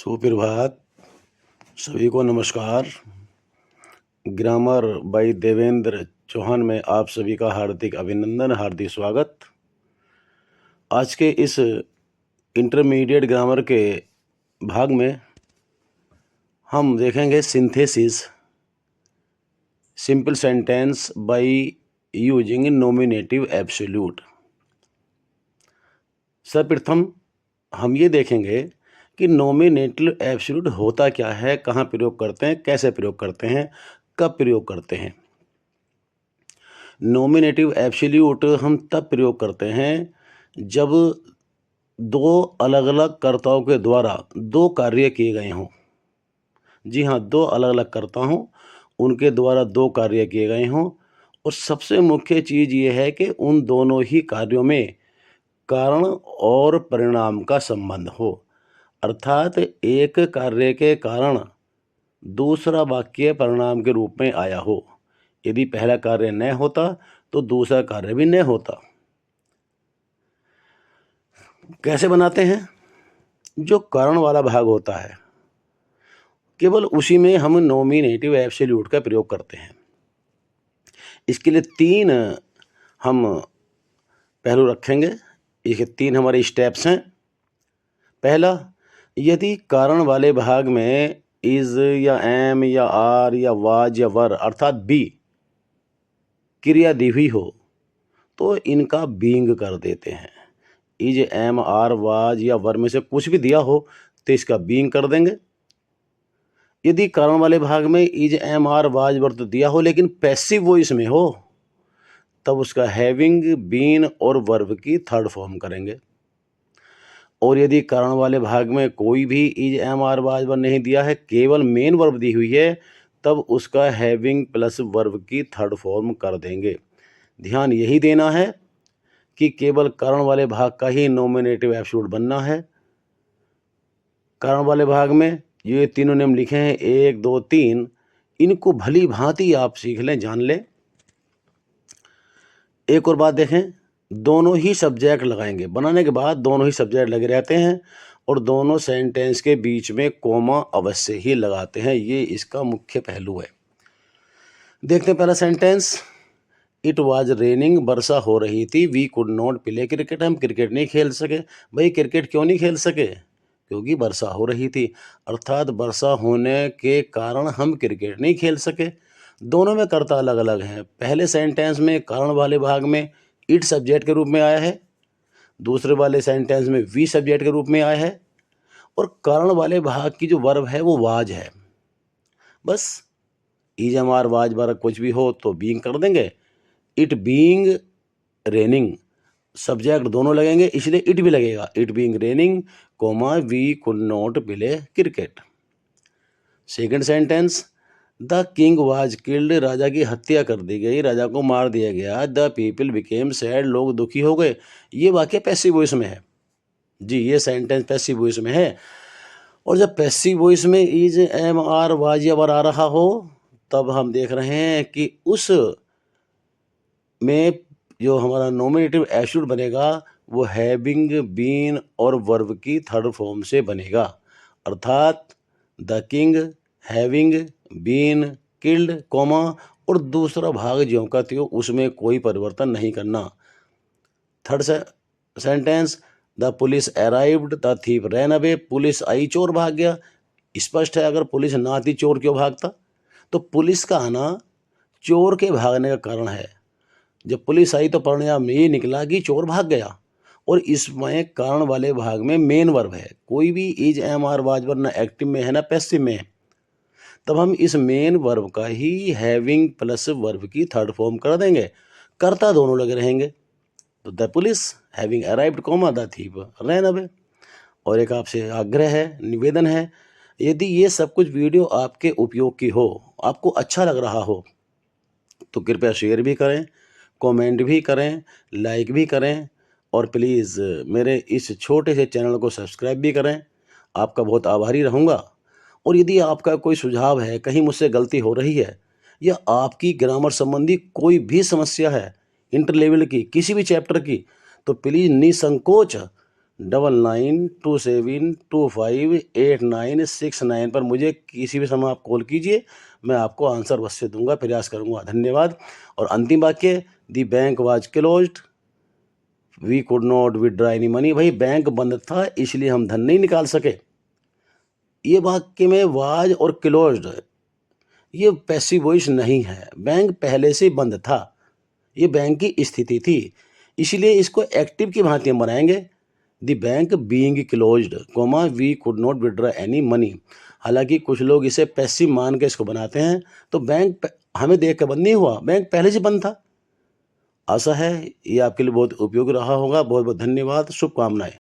सुप्रभात। सभी को नमस्कार। ग्रामर बाई देवेंद्र चौहान में आप सभी का हार्दिक अभिनंदन, हार्दिक स्वागत। आज के इस इंटरमीडिएट ग्रामर के भाग में हम देखेंगे synthesis simple sentence by using nominative absolute. सर्वप्रथम हम ये देखेंगे कि नॉमिनेटिव एब्सोल्यूट होता क्या है, कहाँ प्रयोग करते हैं, कैसे प्रयोग करते हैं, कब प्रयोग करते हैं। नॉमिनेटिव एब्सोल्यूट हम तब प्रयोग करते हैं जब दो अलग अलग कर्ताओं के द्वारा दो कार्य किए गए हों। जी हाँ, दो अलग अलग कर्ता हों, उनके द्वारा दो कार्य किए गए हों, और सबसे मुख्य चीज़ ये है कि उन दोनों ही कार्यों में कारण और परिणाम का संबंध हो, अर्थात एक कार्य के कारण दूसरा वाक्य परिणाम के रूप में आया हो। यदि पहला कार्य न होता तो दूसरा कार्य भी न होता। कैसे बनाते हैं? जो कारण वाला भाग होता है केवल उसी में हम नॉमिनेटिव एब्सोल्यूट का प्रयोग करते हैं। इसके लिए तीन हम पहलू रखेंगे। ये तीन हमारे स्टेप्स हैं। पहला, यदि कारण वाले भाग में इज या एम या आर या वाज या वर अर्थात बी क्रिया दी हुई हो तो इनका बीइंग कर देते हैं। इज एम आर वाज या वर में से कुछ भी दिया हो तो इसका बीइंग कर देंगे। यदि कारण वाले भाग में is am are was were तो दिया हो लेकिन पैसिव वॉइस में हो तब उसका हैविंग, बीन और वर्ब की थर्ड फॉर्म करेंगे। और यदि कारण वाले भाग में कोई भी is am are was were नहीं दिया है, केवल मेन वर्ब दी हुई है, तब उसका हैविंग प्लस वर्ब की थर्ड फॉर्म कर देंगे। ध्यान यही देना है कि केवल कारण वाले भाग का ही नॉमिनेटिव एब्सोल्यूट बनना है। कारण वाले भाग में ये तीनों नियम लिखे हैं, 1 2 3, इनको भली भांति आप सीख लें, जान लें। एक और बात देखें, दोनों ही सब्जेक्ट लगाएंगे। बनाने के बाद दोनों ही सब्जेक्ट लगे रहते हैं और दोनों सेंटेंस के बीच में कोमा अवश्य ही लगाते हैं। ये इसका मुख्य पहलू है। देखते हैं पहला सेंटेंस। इट वाज रेनिंग, वर्षा हो रही थी। We could not play cricket, हम क्रिकेट नहीं खेल सके। भाई क्रिकेट क्यों नहीं खेल सके? क्योंकि वर्षा हो रही थी, अर्थात वर्षा होने के कारण हम क्रिकेट नहीं खेल सके। दोनों में कर्ता अलग अलग हैं। पहले सेंटेंस में कारण वाले भाग में इट सब्जेक्ट के रूप में आया है, दूसरे वाले सेंटेंस में वी सब्जेक्ट के रूप में आया है, और कारण वाले भाग की जो वर्ब है वो वाज है। बस is am are was were कुछ भी हो तो बीइंग कर देंगे। इट बीइंग रेनिंग, सब्जेक्ट दोनों लगेंगे इसलिए इट भी लगेगा। It being raining comma we could not play cricket. Second sentence, the king was killed, राजा की हत्या कर दी गई, राजा को मार दिया गया। द पीपल बिकेम सैड, लोग दुखी हो गए। ये वाक्य पैसिव वॉइस में है। जी, ये सेंटेंस पैसिव वॉइस में है। और जब पैसिव वॉइस में इज एम आर वाज या वर आ रहा हो तब हम देख रहे हैं कि उस में जो हमारा नॉमिनेटिव एब्सोल्यूट बनेगा वो हैविंग, बीन और वर्ब की थर्ड फॉर्म से बनेगा, अर्थात the king, having, been, killed, comma और दूसरा भाग ज्यों का त्यों, उसमें कोई परिवर्तन नहीं करना। Third sentence, the police arrived, the thief ran away, police आई, चोर भाग गया। स्पष्ट है, अगर पुलिस ना आती चोर क्यों भागता? तो पुलिस का आना चोर के भागने का कारण है। जब पुलिस आई तो परिणाम ये निकला कि चोर भाग गया। और इसमें कारण वाले भाग में मेन वर्ब है। कोई भी is am are was were ना एक्टिव में है ना पैसिव में है, तब हम इस मेन वर्ब का ही हैविंग प्लस वर्ब की थर्ड फॉर्म कर देंगे। कर्ता दोनों लगे रहेंगे। तो the police having arrived comma the thief ran away. और एक आपसे आग्रह है, निवेदन है, यदि ये सब कुछ वीडियो आपके उपयोग की हो, आपको अच्छा लग रहा हो, तो कृपया शेयर भी करें, कमेंट भी करें, लाइक भी करें, और प्लीज़ मेरे इस छोटे से चैनल को सब्सक्राइब भी करें। आपका बहुत आभारी रहूँगा। और यदि आपका कोई सुझाव है, कहीं मुझसे गलती हो रही है, या आपकी ग्रामर संबंधी कोई भी समस्या है, इंटर लेवल की, किसी भी चैप्टर की, तो प्लीज़ निसंकोच 9927258969 पर मुझे किसी भी समय आप कॉल कीजिए, मैं आपको आंसर अवश्य दूंगा, प्रयास करूंगा। धन्यवाद। और अंतिम वाक्य, the bank was closed, we could not withdraw any money. भाई बैंक बंद था इसलिए हम धन नहीं निकाल सके। ये वाक्य में वाज और क्लोज्ड, ये पैसिव वॉइस नहीं है, बैंक पहले से बंद था, ये बैंक की स्थिति थी, इसलिए इसको एक्टिव की भांति हम बनाएंगे, the bank being closed, comma we could not withdraw any money. हालांकि कुछ लोग इसे पैसिव मान के इसको बनाते हैं, तो बैंक हमें देख के बंद नहीं हुआ, बैंक पहले से बंद था। आशा है ये आपके लिए बहुत उपयोगी रहा होगा। बहुत बहुत धन्यवाद, शुभकामनाएं।